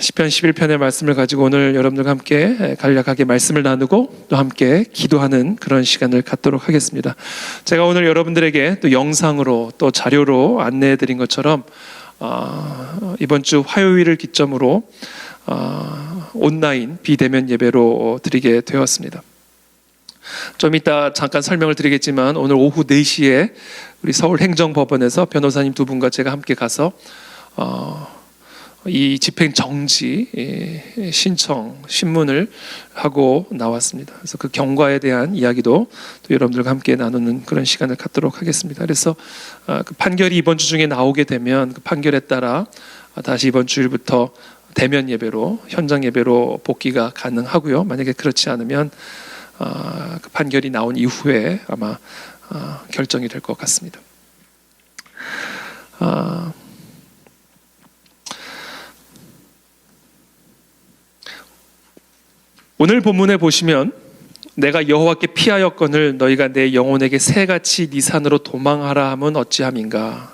시편 11편의 말씀을 가지고 오늘 여러분들과 함께 간략하게 말씀을 나누고 또 함께 기도하는 그런 시간을 갖도록 하겠습니다. 제가 오늘 여러분들에게 또 영상으로 또 자료로 안내해 드린 것처럼 이번 주 화요일을 기점으로 온라인 비대면 예배로 드리게 되었습니다. 좀 이따 잠깐 설명을 드리겠지만 오늘 오후 4시에 우리 서울행정법원에서 변호사님 두 분과 제가 함께 가서 이 집행 정지 신청 신문을 하고 나왔습니다. 그래서 그 경과에 대한 이야기도 또 여러분들과 함께 나누는 그런 시간을 갖도록 하겠습니다. 그래서 그 판결이 이번 주 중에 나오게 되면 그 판결에 따라 다시 이번 주일부터 대면 예배로 현장 예배로 복귀가 가능하고요. 만약에 그렇지 않으면 그 판결이 나온 이후에 아마 결정이 될 것 같습니다. 오늘 본문에 보시면 내가 여호와께 피하였거늘 너희가 내 영혼에게 새같이 네 산으로 도망하라 함은 어찌함인가.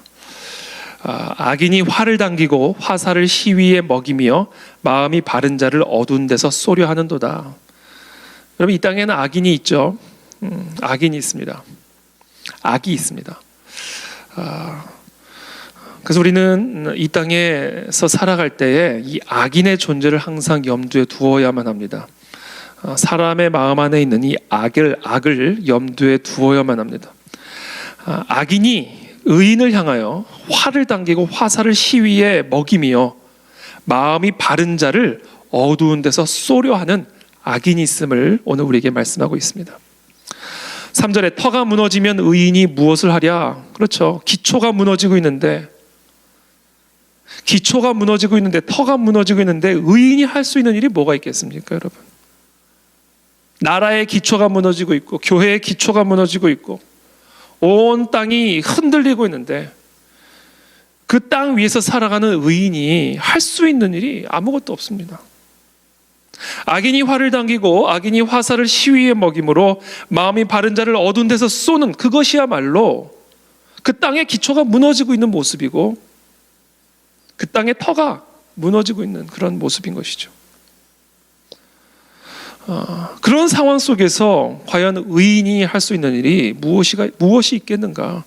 악인이 활을 당기고 화살을 시위에 먹이며 마음이 바른 자를 어두운 데서 쏘려 하는도다. 여러분, 이 땅에는 악인이 있죠. 악인이 있습니다. 악이 있습니다. 그래서 우리는 이 땅에서 살아갈 때에 이 악인의 존재를 항상 염두에 두어야만 합니다. 사람의 마음 안에 있는 이 악을 염두에 두어야만 합니다. 악인이 의인을 향하여 활을 당기고 화살을 시위에 먹이며 마음이 바른 자를 어두운 데서 쏘려 하는 악인이 있음을 오늘 우리에게 말씀하고 있습니다. 3절에 터가 무너지면 의인이 무엇을 하랴? 그렇죠. 기초가 무너지고 있는데 터가 무너지고 있는데 의인이 할 수 있는 일이 뭐가 있겠습니까, 여러분? 나라의 기초가 무너지고 있고 교회의 기초가 무너지고 있고 온 땅이 흔들리고 있는데 그 땅 위에서 살아가는 의인이 할 수 있는 일이 아무것도 없습니다. 악인이 활을 당기고 악인이 화살을 시위에 먹임으로 마음이 바른 자를 어두운 데서 쏘는 그것이야말로 그 땅의 기초가 무너지고 있는 모습이고 그 땅의 터가 무너지고 있는 그런 모습인 것이죠. 그런 상황 속에서 과연 의인이 할 수 있는 일이 무엇이 있겠는가?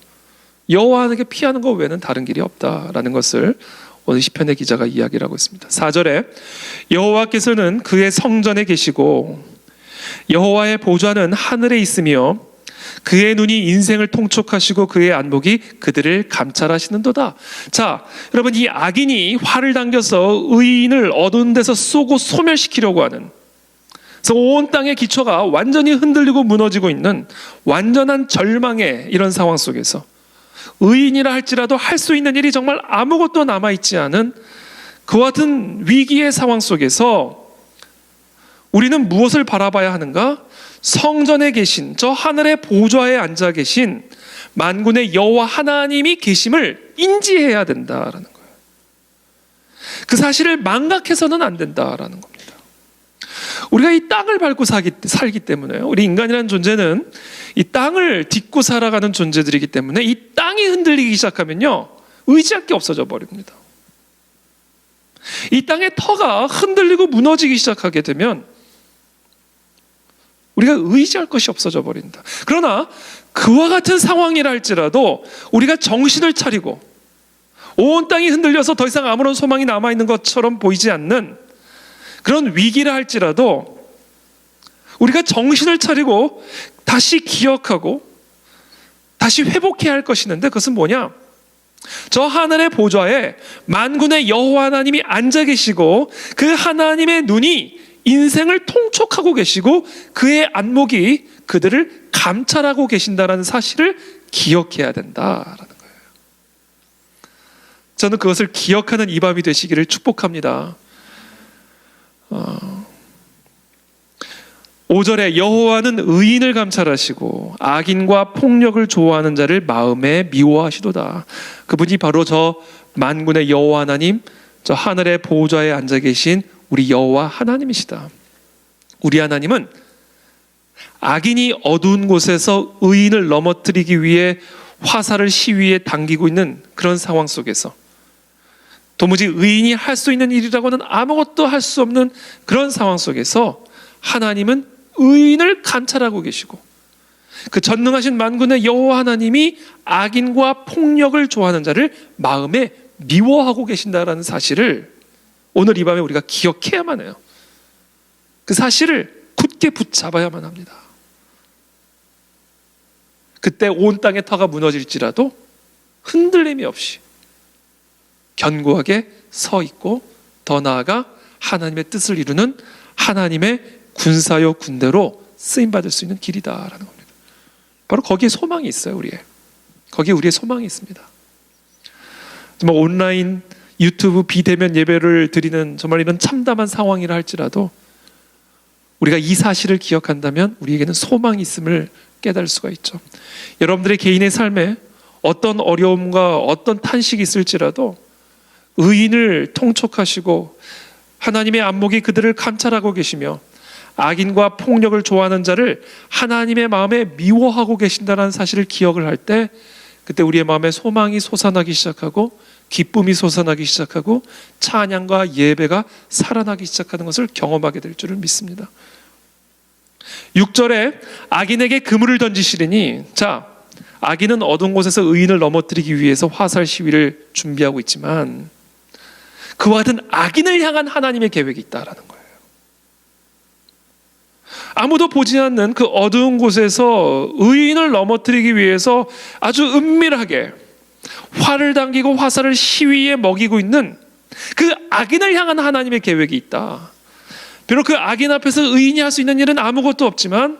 여호와에게 피하는 것 외에는 다른 길이 없다라는 것을 오늘 시편의 기자가 이야기를 하고 있습니다. 4절에 여호와께서는 그의 성전에 계시고 여호와의 보좌는 하늘에 있으며 그의 눈이 인생을 통촉하시고 그의 안목이 그들을 감찰하시는도다. 자, 여러분, 이 악인이 활을 당겨서 의인을 어두운 데서 쏘고 소멸시키려고 하는, 그래서 온 땅의 기초가 완전히 흔들리고 무너지고 있는 완전한 절망의 이런 상황 속에서 의인이라 할지라도 할 수 있는 일이 정말 아무것도 남아있지 않은 그와 같은 위기의 상황 속에서 우리는 무엇을 바라봐야 하는가? 성전에 계신 저 하늘의 보좌에 앉아 계신 만군의 여호와 하나님이 계심을 인지해야 된다라는 거예요. 그 사실을 망각해서는 안 된다라는 겁니다. 우리가 이 땅을 밟고 살기 때문에 우리 인간이라는 존재는 이 땅을 딛고 살아가는 존재들이기 때문에 이 땅이 흔들리기 시작하면요 의지할 게 없어져 버립니다. 이 땅의 터가 흔들리고 무너지기 시작하게 되면 우리가 의지할 것이 없어져 버린다. 그러나 그와 같은 상황이라 할지라도 우리가 정신을 차리고 온 땅이 흔들려서 더 이상 아무런 소망이 남아있는 것처럼 보이지 않는 그런 위기라 할지라도 우리가 정신을 차리고 다시 기억하고 다시 회복해야 할 것이 있는데 그것은 뭐냐? 저 하늘의 보좌에 만군의 여호와 하나님이 앉아 계시고 그 하나님의 눈이 인생을 통촉하고 계시고 그의 안목이 그들을 감찰하고 계신다는 사실을 기억해야 된다라는 거예요. 저는 그것을 기억하는 이 밤이 되시기를 축복합니다. 5절에 여호와는 의인을 감찰하시고 악인과 폭력을 좋아하는 자를 마음에 미워하시도다. 그분이 바로 저 만군의 여호와 하나님, 저 하늘의 보좌에 앉아 계신 우리 여호와 하나님이시다. 우리 하나님은 악인이 어두운 곳에서 의인을 넘어뜨리기 위해 화살을 시위에 당기고 있는 그런 상황 속에서 도무지 의인이 할 수 있는 일이라고는 아무것도 할 수 없는 그런 상황 속에서 하나님은 의인을 감찰하고 계시고 그 전능하신 만군의 여호와 하나님이 악인과 폭력을 좋아하는 자를 마음에 미워하고 계신다라는 사실을 오늘 이 밤에 우리가 기억해야만 해요. 그 사실을 굳게 붙잡아야만 합니다. 그때 온 땅의 터가 무너질지라도 흔들림이 없이 견고하게 서 있고 더 나아가 하나님의 뜻을 이루는 하나님의 군사요 군대로 쓰임받을 수 있는 길이다라는 겁니다. 바로 거기에 소망이 있어요. 거기에 우리의 소망이 있습니다. 정말 온라인 유튜브 비대면 예배를 드리는 정말 이런 참담한 상황이라 할지라도 우리가 이 사실을 기억한다면 우리에게는 소망이 있음을 깨달을 수가 있죠. 여러분들의 개인의 삶에 어떤 어려움과 어떤 탄식이 있을지라도 의인을 통촉하시고 하나님의 안목이 그들을 감찰하고 계시며 악인과 폭력을 좋아하는 자를 하나님의 마음에 미워하고 계신다는 사실을 기억을 할 때 그때 우리의 마음에 소망이 솟아나기 시작하고 기쁨이 솟아나기 시작하고 찬양과 예배가 살아나기 시작하는 것을 경험하게 될 줄을 믿습니다. 6절에 악인에게 그물을 던지시리니, 자, 악인은 어두운 곳에서 의인을 넘어뜨리기 위해서 화살 시위를 준비하고 있지만 그와 같은 악인을 향한 하나님의 계획이 있다라는 거예요. 아무도 보지 않는 그 어두운 곳에서 의인을 넘어뜨리기 위해서 아주 은밀하게 활을 당기고 화살을 시위에 먹이고 있는 그 악인을 향한 하나님의 계획이 있다. 비록 그 악인 앞에서 의인이 할 수 있는 일은 아무것도 없지만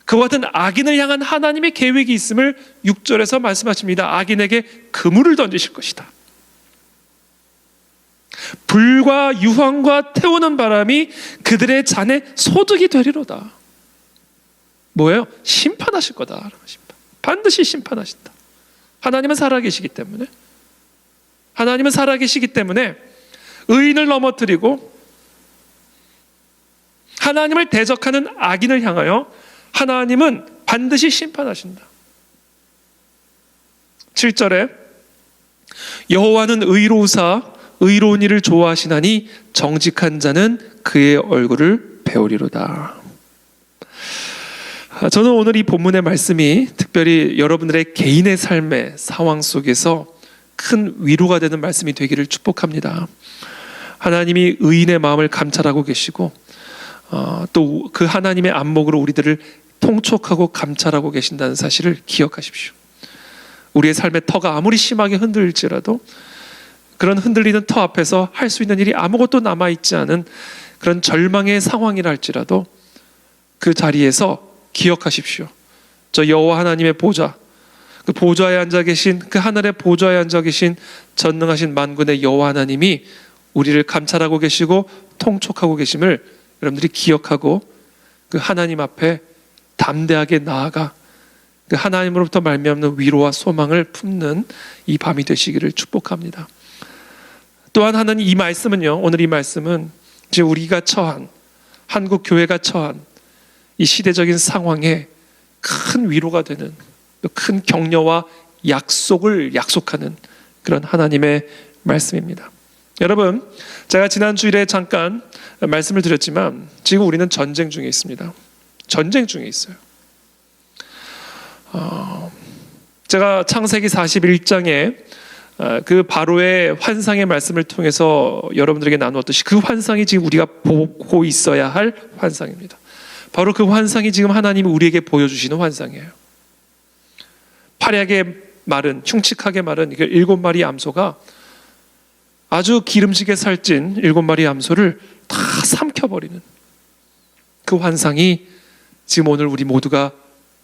그와 같은 악인을 향한 하나님의 계획이 있음을 6절에서 말씀하십니다. 악인에게 그물을 던지실 것이다. 불과 유황과 태우는 바람이 그들의 잔에 소득이 되리로다. 뭐예요? 심판하실 거다. 반드시 심판하신다. 하나님은 살아계시기 때문에, 하나님은 살아계시기 때문에 의인을 넘어뜨리고 하나님을 대적하는 악인을 향하여 하나님은 반드시 심판하신다. 7절에 여호와는 의로우사 의로운 일을 좋아하시나니 정직한 자는 그의 얼굴을 배우리로다. 저는 오늘 이 본문의 말씀이 특별히 여러분들의 개인의 삶의 상황 속에서 큰 위로가 되는 말씀이 되기를 축복합니다. 하나님이 의인의 마음을 감찰하고 계시고 또 그 하나님의 안목으로 우리들을 통촉하고 감찰하고 계신다는 사실을 기억하십시오. 우리의 삶의 터가 아무리 심하게 흔들릴지라도 그런 흔들리는 터 앞에서 할 수 있는 일이 아무것도 남아있지 않은 그런 절망의 상황이라 할지라도 그 자리에서 기억하십시오. 저 여호와 하나님의 보좌, 그 보좌에 앉아 계신, 그 하늘의 보좌에 앉아 계신 전능하신 만군의 여호와 하나님이 우리를 감찰하고 계시고 통촉하고 계심을 여러분들이 기억하고 그 하나님 앞에 담대하게 나아가 그 하나님으로부터 말미암는 위로와 소망을 품는 이 밤이 되시기를 축복합니다. 또한 하나님 이 말씀은요, 오늘 이 말씀은 지금 우리가 처한, 한국 교회가 처한 이 시대적인 상황에 큰 위로가 되는, 큰 격려와 약속을 약속하는 그런 하나님의 말씀입니다. 여러분, 제가 지난 주일에 잠깐 말씀을 드렸지만 지금 우리는 전쟁 중에 있습니다. 전쟁 중에 있어요. 제가 창세기 41장에 그 바로의 환상의 말씀을 통해서 여러분들에게 나누었듯이 그 환상이 지금 우리가 보고 있어야 할 환상입니다. 바로 그 환상이 지금 하나님이 우리에게 보여주시는 환상이에요. 파랗게 마른, 흉측하게 마른 7마리 암소가 아주 기름지게 살찐 7마리 암소를 다 삼켜버리는 그 환상이 지금 오늘 우리 모두가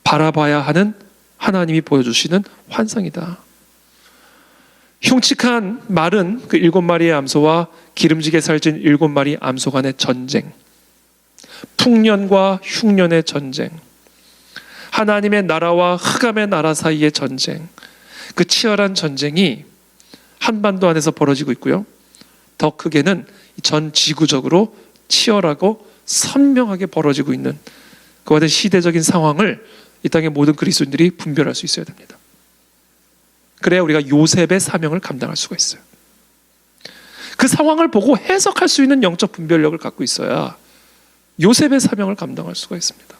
바라봐야 하는 하나님이 보여주시는 환상이다. 흉측한 마른 그 7마리의 암소와 기름지게 살찐 7마리 암소 간의 전쟁, 풍년과 흉년의 전쟁, 하나님의 나라와 흑암의 나라 사이의 전쟁, 그 치열한 전쟁이 한반도 안에서 벌어지고 있고요. 더 크게는 전 지구적으로 치열하고 선명하게 벌어지고 있는 그와 같은 시대적인 상황을 이 땅의 모든 그리스도인들이 분별할 수 있어야 됩니다. 그래야 우리가 요셉의 사명을 감당할 수가 있어요. 그 상황을 보고 해석할 수 있는 영적 분별력을 갖고 있어야 요셉의 사명을 감당할 수가 있습니다.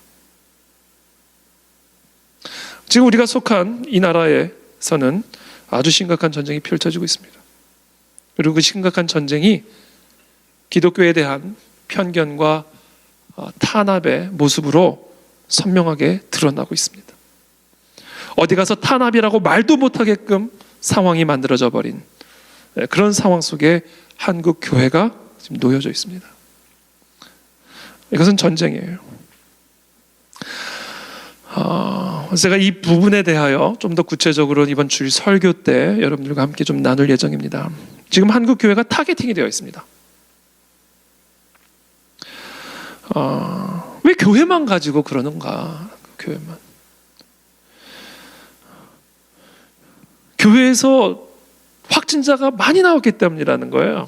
지금 우리가 속한 이 나라에서는 아주 심각한 전쟁이 펼쳐지고 있습니다. 그리고 그 심각한 전쟁이 기독교에 대한 편견과 탄압의 모습으로 선명하게 드러나고 있습니다. 어디 가서 탄압이라고 말도 못하게끔 상황이 만들어져 버린 그런 상황 속에 한국 교회가 지금 놓여져 있습니다. 이것은 전쟁이에요. 제가 이 부분에 대하여 좀 더 구체적으로 이번 주일 설교 때 여러분들과 함께 좀 나눌 예정입니다. 지금 한국 교회가 타겟팅이 되어 있습니다. 왜 교회만 가지고 그러는가? 교회만. 교회에서 확진자가 많이 나왔기 때문이라는 거예요.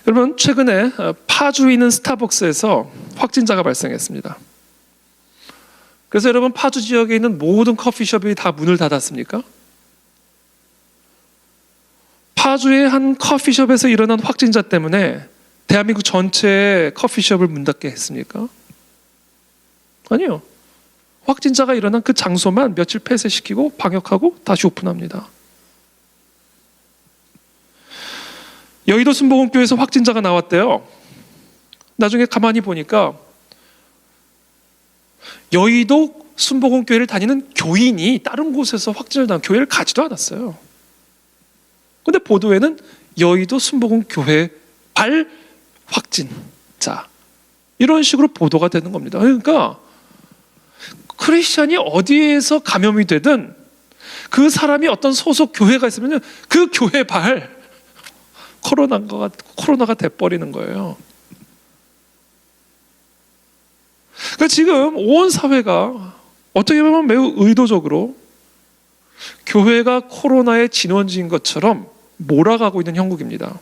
여러분, 최근에 파주에 있는 스타벅스에서 확진자가 발생했습니다. 그래서 여러분, 파주 지역에 있는 모든 커피숍이 다 문을 닫았습니까? 파주의 한 커피숍에서 일어난 확진자 때문에 대한민국 전체의 커피숍을 문 닫게 했습니까? 아니요. 확진자가 일어난 그 장소만 며칠 폐쇄시키고 방역하고 다시 오픈합니다. 여의도 순복음교회에서 확진자가 나왔대요. 나중에 가만히 보니까 여의도 순복음교회를 다니는 교인이 다른 곳에서 확진을 당한 교회를 가지도 않았어요. 그런데 보도에는 여의도 순복음교회 발 확진자 이런 식으로 보도가 되는 겁니다. 그러니까 크리스찬이 어디에서 감염이 되든 그 사람이 어떤 소속 교회가 있으면 그 교회 발 코로나가 돼버리는 거예요. 그러니까 지금 온 사회가 어떻게 보면 매우 의도적으로 교회가 코로나의 진원지인 것처럼 몰아가고 있는 형국입니다.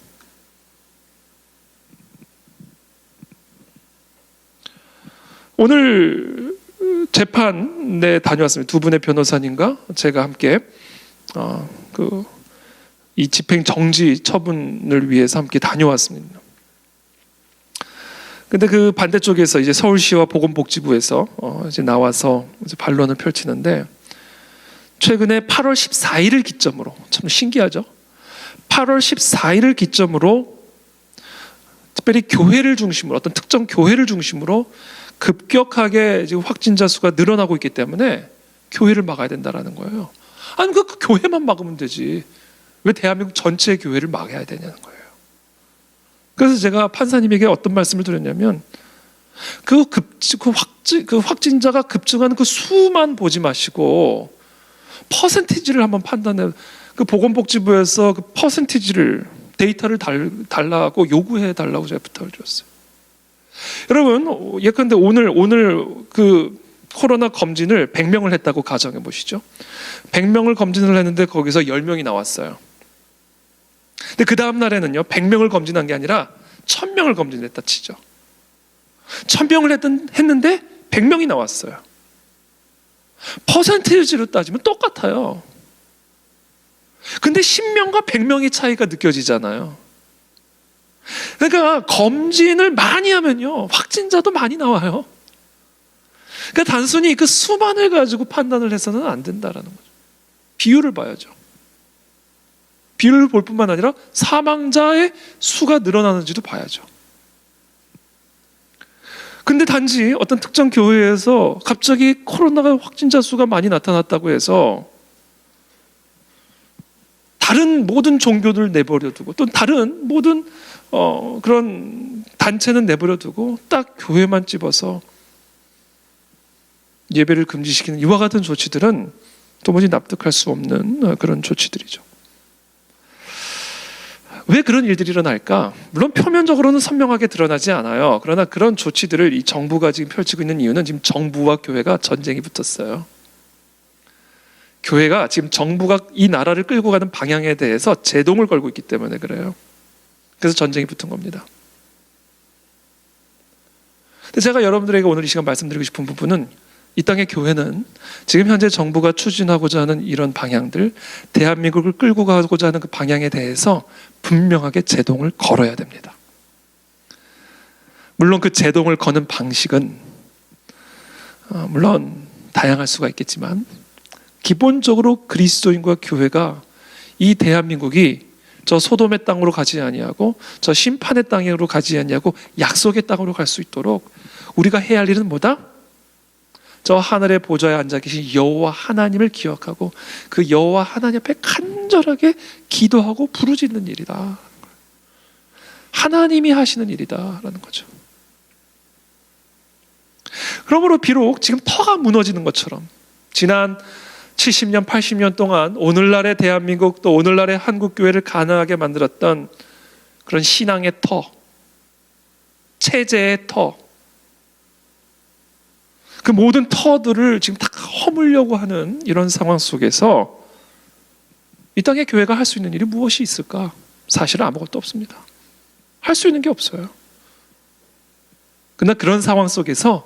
오늘 재판에 다녀왔습니다. 두 분의 변호사님과 제가 함께 이 집행 정지 처분을 위해서 함께 다녀왔습니다. 근데 그 반대쪽에서 이제 서울시와 보건복지부에서 이제 나와서 이제 반론을 펼치는데, 최근에 8월 14일을 기점으로, 참 신기하죠? 8월 14일을 기점으로 특별히 교회를 중심으로, 어떤 특정 교회를 중심으로 급격하게 지금 확진자 수가 늘어나고 있기 때문에 교회를 막아야 된다라는 거예요. 아니, 그 교회만 막으면 되지. 왜 대한민국 전체의 교회를 막아야 되냐는 거예요. 그래서 제가 판사님에게 어떤 말씀을 드렸냐면, 그 확진자가 급증하는 그 수만 보지 마시고 퍼센티지를 한번 판단해. 그 보건복지부에서 그 퍼센티지를, 데이터를 달라고 요구해 달라고 제가 부탁을 드렸어요. 여러분, 예컨대 오늘 그 코로나 검진을 100명을 했다고 가정해 보시죠. 100명을 검진을 했는데 거기서 10명이 나왔어요. 근데 그 다음 날에는요, 100명을 검진한 게 아니라 1000명을 검진했다 치죠. 1000명을 했는데 100명이 나왔어요. 퍼센테이지로 따지면 똑같아요. 근데 10명과 100명의 차이가 느껴지잖아요. 그러니까 검진을 많이 하면요, 확진자도 많이 나와요. 그러니까 단순히 그 수만을 가지고 판단을 해서는 안 된다라는 거죠. 비율을 봐야죠. 비율을 볼 뿐만 아니라 사망자의 수가 늘어나는지도 봐야죠. 근데 단지 어떤 특정 교회에서 갑자기 코로나가 확진자 수가 많이 나타났다고 해서 다른 모든 종교들 내버려두고, 또 다른 모든 그런 단체는 내버려두고 딱 교회만 집어서 예배를 금지시키는 이와 같은 조치들은 도무지 납득할 수 없는 그런 조치들이죠. 왜 그런 일들이 일어날까? 물론 표면적으로는 선명하게 드러나지 않아요. 그러나 그런 조치들을 이 정부가 지금 펼치고 있는 이유는 지금 정부와 교회가 전쟁이 붙었어요. 교회가 지금 정부가 이 나라를 끌고 가는 방향에 대해서 제동을 걸고 있기 때문에 그래요. 그래서 전쟁이 붙은 겁니다. 근데 제가 여러분들에게 오늘 이 시간 말씀드리고 싶은 부분은 이 땅의 교회는 지금 현재 정부가 추진하고자 하는 이런 방향들, 대한민국을 끌고 가고자 하는 그 방향에 대해서 분명하게 제동을 걸어야 됩니다. 물론 그 제동을 거는 방식은 물론 다양할 수가 있겠지만 기본적으로 그리스도인과 교회가 이 대한민국이 저 소돔의 땅으로 가지 아니하고 저 심판의 땅으로 가지 아니하고 약속의 땅으로 갈 수 있도록 우리가 해야 할 일은 뭐다? 저 하늘의 보좌에 앉아 계신 여호와 하나님을 기억하고 그 여호와 하나님 앞에 간절하게 기도하고 부르짖는 일이다. 하나님이 하시는 일이다라는 거죠. 그러므로 비록 지금 터가 무너지는 것처럼 지난 70년, 80년 동안 오늘날의 대한민국 또 오늘날의 한국교회를 가능하게 만들었던 그런 신앙의 터, 체제의 터, 그 모든 터들을 지금 다 허물려고 하는 이런 상황 속에서 이 땅의 교회가 할 수 있는 일이 무엇이 있을까? 사실은 아무것도 없습니다. 할 수 있는 게 없어요. 그러나 그런 상황 속에서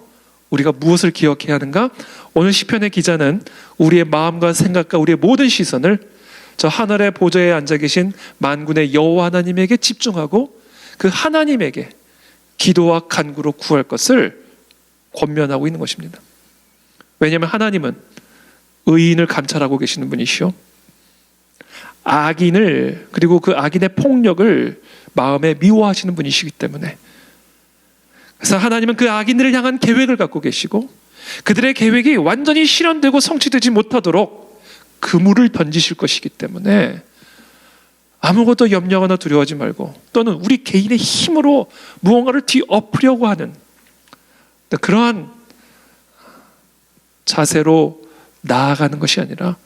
우리가 무엇을 기억해야 하는가? 오늘 시편의 기자는 우리의 마음과 생각과 우리의 모든 시선을 저 하늘의 보좌에 앉아 계신 만군의 여호와 하나님에게 집중하고 그 하나님에게 기도와 간구로 구할 것을 권면하고 있는 것입니다. 왜냐하면 하나님은 의인을 감찰하고 계시는 분이시오. 악인을 그리고 그 악인의 폭력을 마음에 미워하시는 분이시기 때문에 그래서 하나님은 그 악인들을 향한 계획을 갖고 계시고 그들의 계획이 완전히 실현되고 성취되지 못하도록 그물을 던지실 것이기 때문에 아무것도 염려하거나 두려워하지 말고 또는 우리 개인의 힘으로 무언가를 뒤엎으려고 하는 그러한 자세로 나아가는 것이 아니라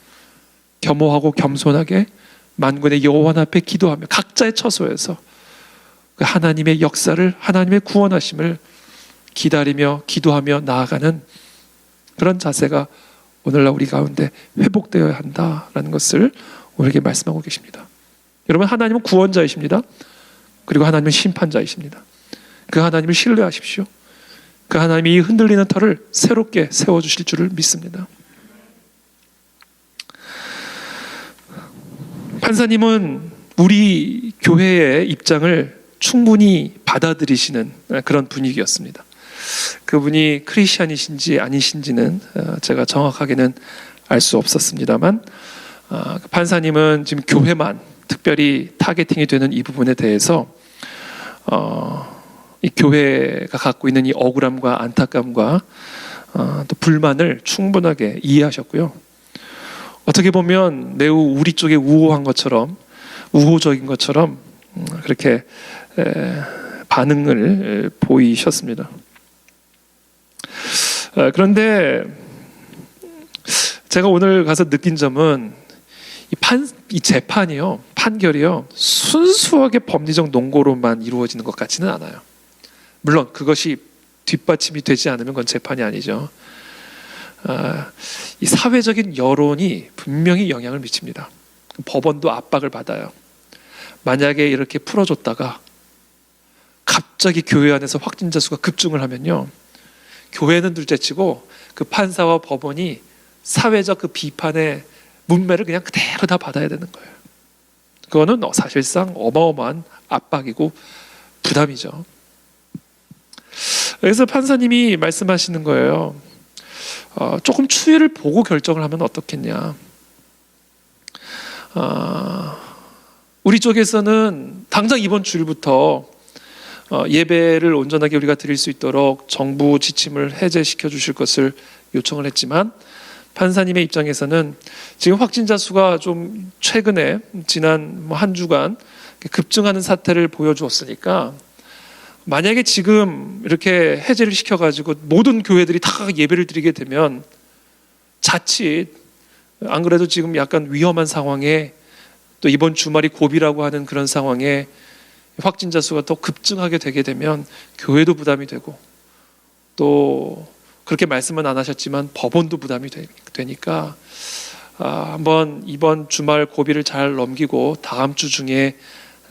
겸허하고 겸손하게 만군의 여호와 앞에 기도하며 각자의 처소에서 그 하나님의 역사를 하나님의 구원하심을 기다리며 기도하며 나아가는 그런 자세가 오늘날 우리 가운데 회복되어야 한다라는 것을 우리에게 말씀하고 계십니다. 여러분, 하나님은 구원자이십니다. 그리고 하나님은 심판자이십니다. 그 하나님을 신뢰하십시오. 그 하나님이 이 흔들리는 터를 새롭게 세워주실 줄을 믿습니다. 판사님은 우리 교회의 입장을 충분히 받아들이시는 그런 분위기였습니다. 그분이 크리스찬이신지 아니신지는 제가 정확하게는 알 수 없었습니다만 판사님은 지금 교회만 특별히 타겟팅이 되는 이 부분에 대해서 이 교회가 갖고 있는 이 억울함과 안타까움과 또 불만을 충분하게 이해하셨고요. 어떻게 보면 매우 우리 쪽에 우호한 것처럼 우호적인 것처럼 그렇게 반응을 보이셨습니다. 그런데 제가 오늘 가서 느낀 점은 이 재판이요, 판결이요, 순수하게 법리적 논거로만 이루어지는 것 같지는 않아요. 물론 그것이 뒷받침이 되지 않으면 그건 재판이 아니죠. 이 사회적인 여론이 분명히 영향을 미칩니다. 법원도 압박을 받아요. 만약에 이렇게 풀어줬다가 갑자기 교회 안에서 확진자 수가 급증을 하면요, 교회는 둘째치고 그 판사와 법원이 사회적 그 비판의 문매를 그냥 그대로 다 받아야 되는 거예요. 그거는 사실상 어마어마한 압박이고 부담이죠. 그래서 판사님이 말씀하시는 거예요. 조금 추이를 보고 결정을 하면 어떻겠냐. 우리 쪽에서는 당장 이번 주일부터 예배를 온전하게 우리가 드릴 수 있도록 정부 지침을 해제시켜 주실 것을 요청을 했지만 판사님의 입장에서는 지금 확진자 수가 좀 최근에 지난 한 주간 급증하는 사태를 보여주었으니까 만약에 지금 이렇게 해제를 시켜가지고 모든 교회들이 다 예배를 드리게 되면 자칫 안 그래도 지금 약간 위험한 상황에 또 이번 주말이 고비라고 하는 그런 상황에 확진자 수가 더 급증하게 되게 되면 교회도 부담이 되고 또 그렇게 말씀은 안 하셨지만 법원도 부담이 되니까 한번 이번 주말 고비를 잘 넘기고 다음 주 중에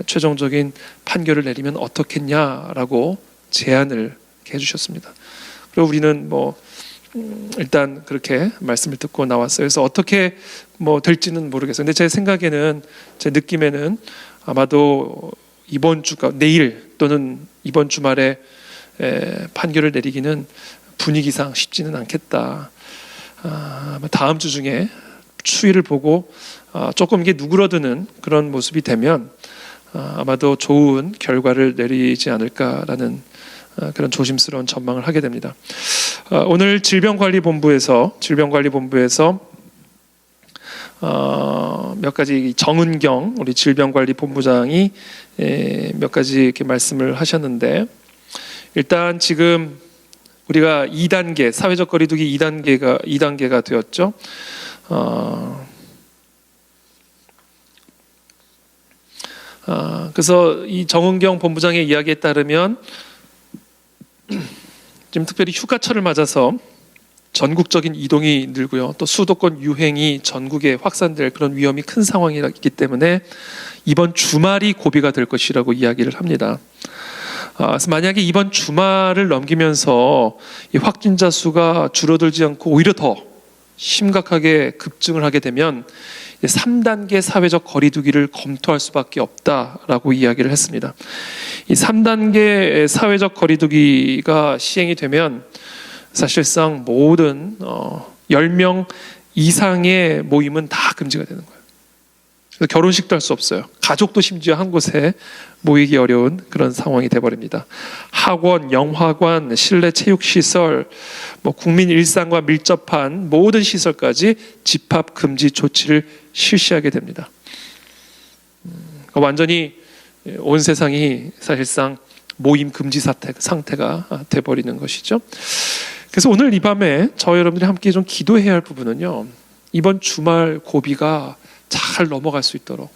최종적인 판결을 내리면 어떻겠냐라고 제안을 해주셨습니다. 그리고 우리는 일단 그렇게 말씀을 듣고 나왔어요. 그래서 어떻게 될지는 모르겠어요. 근데 제 생각에는, 제 느낌에는 아마도 이번 주가 내일 또는 이번 주말에 판결을 내리기는 분위기상 쉽지는 않겠다. 다음 주 중에 추이를 보고 조금 이게 누그러드는 그런 모습이 되면 아마도 좋은 결과를 내리지 않을까라는 그런 조심스러운 전망을 하게 됩니다. 오늘 질병관리본부에서 몇 가지, 정은경 우리 질병관리본부장이 몇 가지 이렇게 말씀을 하셨는데, 일단 지금 우리가 2단계 사회적 거리두기 2단계가 되었죠. 그래서 이 정은경 본부장의 이야기에 따르면 지금 특별히 휴가철을 맞아서 전국적인 이동이 늘고요, 또 수도권 유행이 전국에 확산될 그런 위험이 큰 상황이기 때문에 이번 주말이 고비가 될 것이라고 이야기를 합니다. 그래서 만약에 이번 주말을 넘기면서 이 확진자 수가 줄어들지 않고 오히려 더 심각하게 급증을 하게 되면 3단계 사회적 거리두기를 검토할 수밖에 없다라고 이야기를 했습니다. 이 3단계 사회적 거리두기가 시행이 되면 사실상 모든 10명 이상의 모임은 다 금지가 되는 거예요. 그래서 결혼식도 할 수 없어요. 가족도 심지어 한 곳에 모이기 어려운 그런 상황이 돼버립니다. 학원, 영화관, 실내 체육시설, 국민 일상과 밀접한 모든 시설까지 집합 금지 조치를 실시하게 됩니다. 완전히 온 세상이 사실상 모임 금지 상태가 돼버리는 것이죠. 그래서 오늘 이 밤에 저희 여러분들이 함께 좀 기도해야 할 부분은요, 이번 주말 고비가 잘 넘어갈 수 있도록,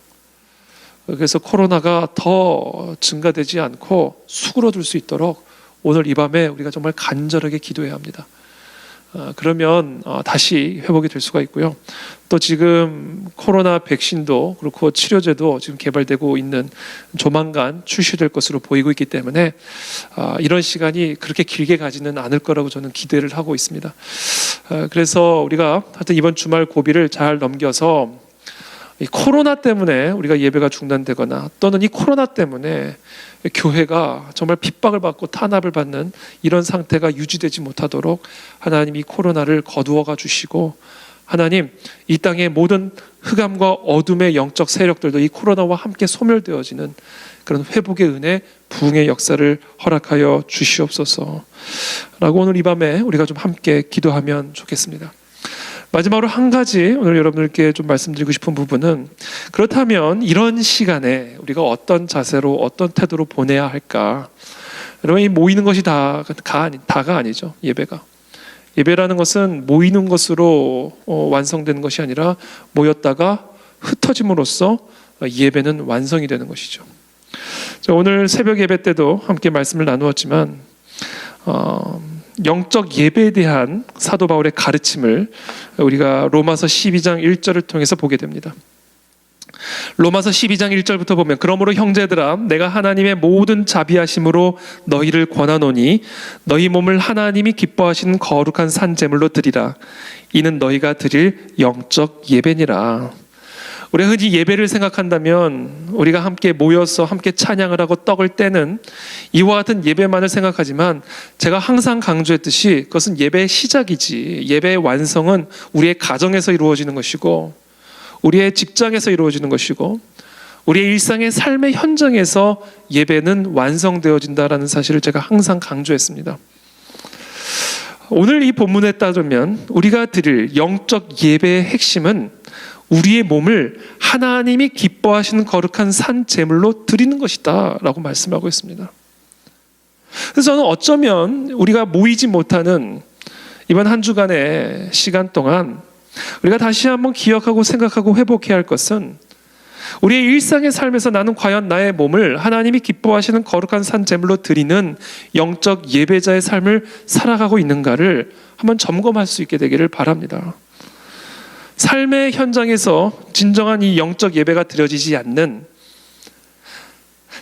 그래서 코로나가 더 증가되지 않고 수그러들 수 있도록 오늘 이 밤에 우리가 정말 간절하게 기도해야 합니다. 그러면 다시 회복이 될 수가 있고요. 또 지금 코로나 백신도 그렇고 치료제도 지금 개발되고 있는, 조만간 출시될 것으로 보이고 있기 때문에 이런 시간이 그렇게 길게 가지는 않을 거라고 저는 기대를 하고 있습니다. 그래서 우리가 하여튼 이번 주말 고비를 잘 넘겨서 이 코로나 때문에 우리가 예배가 중단되거나 또는 이 코로나 때문에 교회가 정말 핍박을 받고 탄압을 받는 이런 상태가 유지되지 못하도록 하나님 이 코로나를 거두어가 주시고, 하나님 이 땅의 모든 흑암과 어둠의 영적 세력들도 이 코로나와 함께 소멸되어지는 그런 회복의 은혜, 부흥의 역사를 허락하여 주시옵소서 라고 오늘 이 밤에 우리가 좀 함께 기도하면 좋겠습니다. 마지막으로 한 가지 오늘 여러분들께 좀 말씀드리고 싶은 부분은, 그렇다면 이런 시간에 우리가 어떤 자세로, 어떤 태도로 보내야 할까? 여러분, 이 모이는 것이 다가 아니죠. 예배라는 것은 모이는 것으로 완성되는 것이 아니라 모였다가 흩어짐으로써 예배는 완성이 되는 것이죠. 오늘 새벽 예배 때도 함께 말씀을 나누었지만 영적 예배에 대한 사도 바울의 가르침을 우리가 로마서 12장 1절을 통해서 보게 됩니다. 로마서 12장 1절부터 보면, 그러므로 형제들아 내가 하나님의 모든 자비하심으로 너희를 권하노니 너희 몸을 하나님이 기뻐하시는 거룩한 산 제물로 드리라. 이는 너희가 드릴 영적 예배니라. 우리가 흔히 예배를 생각한다면 우리가 함께 모여서 함께 찬양을 하고 떡을 떼는 이와 같은 예배만을 생각하지만, 제가 항상 강조했듯이 그것은 예배의 시작이지, 예배의 완성은 우리의 가정에서 이루어지는 것이고, 우리의 직장에서 이루어지는 것이고, 우리의 일상의 삶의 현장에서 예배는 완성되어진다라는 사실을 제가 항상 강조했습니다. 오늘 이 본문에 따르면 우리가 드릴 영적 예배의 핵심은 우리의 몸을 하나님이 기뻐하시는 거룩한 산 제물로 드리는 것이다 라고 말씀하고 있습니다. 그래서 저는 어쩌면 우리가 모이지 못하는 이번 한 주간의 시간 동안 우리가 다시 한번 기억하고 생각하고 회복해야 할 것은, 우리의 일상의 삶에서 나는 과연 나의 몸을 하나님이 기뻐하시는 거룩한 산 제물로 드리는 영적 예배자의 삶을 살아가고 있는가를 한번 점검할 수 있게 되기를 바랍니다. 삶의 현장에서 진정한 이 영적 예배가 드려지지 않는,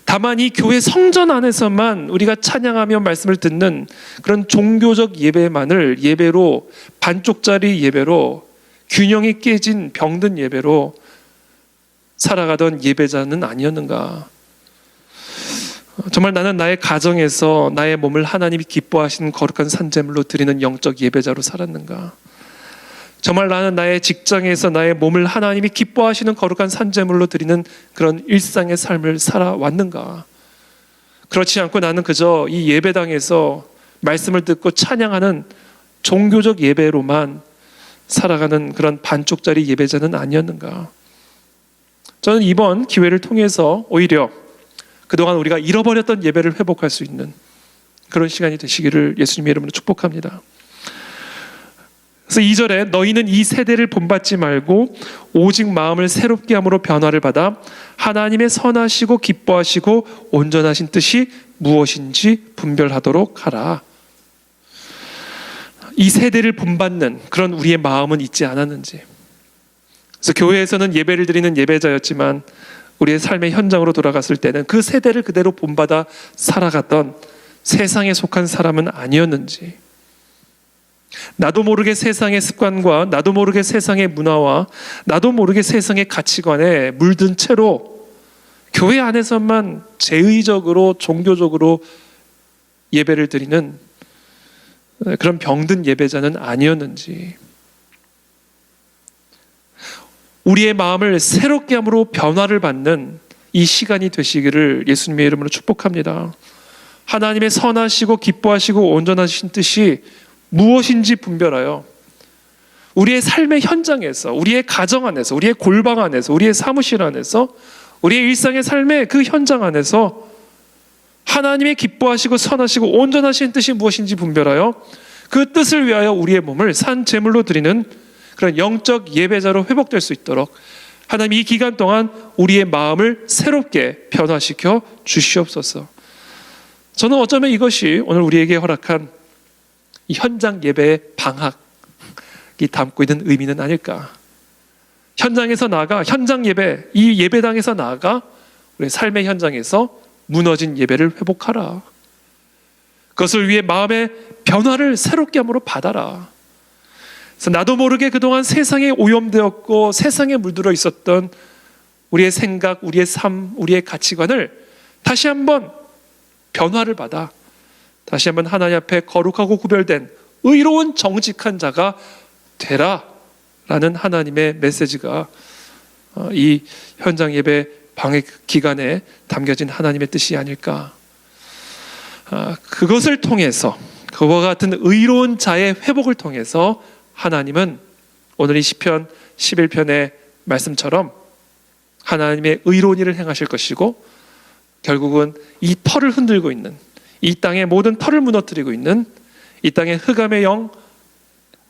다만 이 교회 성전 안에서만 우리가 찬양하며 말씀을 듣는 그런 종교적 예배만을 예배로, 반쪽짜리 예배로, 균형이 깨진 병든 예배로 살아가던 예배자는 아니었는가? 정말 나는 나의 가정에서 나의 몸을 하나님이 기뻐하시는 거룩한 산제물로 드리는 영적 예배자로 살았는가? 정말 나는 나의 직장에서 나의 몸을 하나님이 기뻐하시는 거룩한 산제물로 드리는 그런 일상의 삶을 살아왔는가? 그렇지 않고 나는 그저 이 예배당에서 말씀을 듣고 찬양하는 종교적 예배로만 살아가는 그런 반쪽짜리 예배자는 아니었는가? 저는 이번 기회를 통해서 오히려 그동안 우리가 잃어버렸던 예배를 회복할 수 있는 그런 시간이 되시기를 예수님의 이름으로 축복합니다. 그래서 2절에 너희는 이 세대를 본받지 말고 오직 마음을 새롭게 함으로 변화를 받아 하나님의 선하시고 기뻐하시고 온전하신 뜻이 무엇인지 분별하도록 하라. 이 세대를 본받는 그런 우리의 마음은 있지 않았는지. 그래서 교회에서는 예배를 드리는 예배자였지만 우리의 삶의 현장으로 돌아갔을 때는 그 세대를 그대로 본받아 살아갔던 세상에 속한 사람은 아니었는지, 나도 모르게 세상의 습관과 나도 모르게 세상의 문화와 나도 모르게 세상의 가치관에 물든 채로 교회 안에서만 제의적으로 종교적으로 예배를 드리는 그런 병든 예배자는 아니었는지, 우리의 마음을 새롭게 함으로 변화를 받는 이 시간이 되시기를 예수님의 이름으로 축복합니다. 하나님의 선하시고 기뻐하시고 온전하신 뜻이 무엇인지 분별하여 우리의 삶의 현장에서, 우리의 가정 안에서, 우리의 골방 안에서, 우리의 사무실 안에서, 우리의 일상의 삶의 그 현장 안에서 하나님의 기뻐하시고 선하시고 온전하신 뜻이 무엇인지 분별하여 그 뜻을 위하여 우리의 몸을 산 제물로 드리는 그런 영적 예배자로 회복될 수 있도록 하나님 이 기간 동안 우리의 마음을 새롭게 변화시켜 주시옵소서. 저는 어쩌면 이것이 오늘 우리에게 허락한 이 현장 예배의 방학이 담고 있는 의미는 아닐까. 현장에서 나아가, 현장 예배, 이 예배당에서 나아가 우리의 삶의 현장에서 무너진 예배를 회복하라. 그것을 위해 마음의 변화를 새롭게 함으로 받아라. 그래서 나도 모르게 그동안 세상에 오염되었고 세상에 물들어 있었던 우리의 생각, 우리의 삶, 우리의 가치관을 다시 한번 변화를 받아 다시 한번 하나님 앞에 거룩하고 구별된 의로운 정직한 자가 되라 라는 하나님의 메시지가 이 현장 예배 방학 기간에 담겨진 하나님의 뜻이 아닐까. 그것을 통해서, 그와 같은 의로운 자의 회복을 통해서 하나님은 오늘 이 시편 11편의 말씀처럼 하나님의 의로운 일을 행하실 것이고, 결국은 이 터를 흔들고 있는, 이 땅의 모든 터를 무너뜨리고 있는 이 땅의 흑암의 영,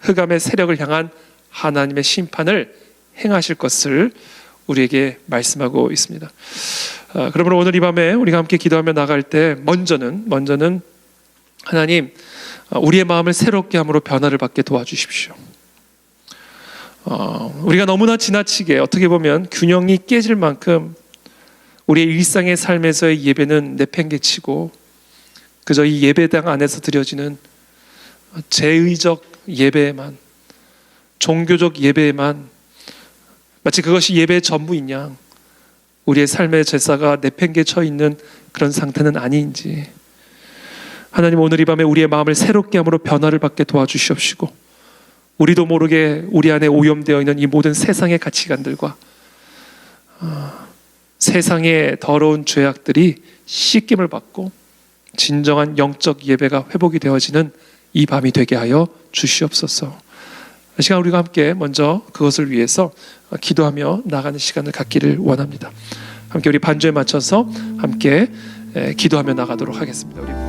흑암의 세력을 향한 하나님의 심판을 행하실 것을 우리에게 말씀하고 있습니다. 그러므로 오늘 이 밤에 우리가 함께 기도하며 나갈 때 먼저는 하나님, 우리의 마음을 새롭게 함으로 변화를 받게 도와주십시오. 우리가 너무나 지나치게 어떻게 보면 균형이 깨질 만큼 우리의 일상의 삶에서의 예배는 내팽개치고 그저 이 예배당 안에서 드려지는 제의적 예배에만, 종교적 예배에만 마치 그것이 예배의 전부인 양 우리의 삶의 제사가 내팽개쳐 있는 그런 상태는 아닌지, 하나님 오늘 이 밤에 우리의 마음을 새롭게 함으로 변화를 받게 도와주시옵시고, 우리도 모르게 우리 안에 오염되어 있는 이 모든 세상의 가치관들과 세상의 더러운 죄악들이 씻김을 받고 진정한 영적 예배가 회복이 되어지는 이 밤이 되게 하여 주시옵소서. 이 시간 우리가 함께 먼저 그것을 위해서 기도하며 나가는 시간을 갖기를 원합니다. 함께 우리 반주에 맞춰서 함께 기도하며 나가도록 하겠습니다. 우리